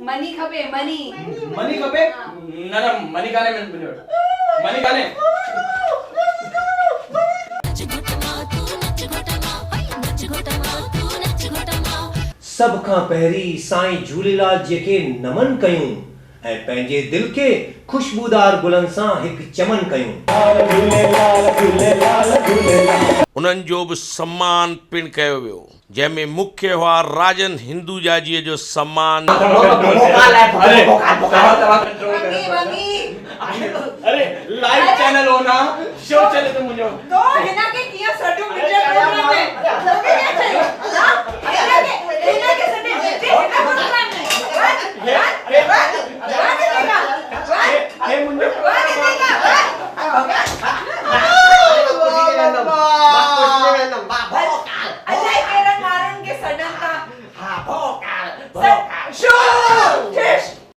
Money खपे money money खपे ना मनी काने में मनी काने सब खां पहिरीं साईं झूलेलाल जेके नमन कयूं ऐं पंहिंजे दिल के खुशबूदार गुलनि सां हिकु चमन कयूं। उन्हनि जो बि सम्मान पिण कयो वियो, जंहिंमें मुख्य हुआ राजन हिंदूजा जी जो सम्मान। अरे लाइव चैनल हो ना, शो चले तो मुझे तो हिना के किया सर्टिफिकेट प्रोग्राम में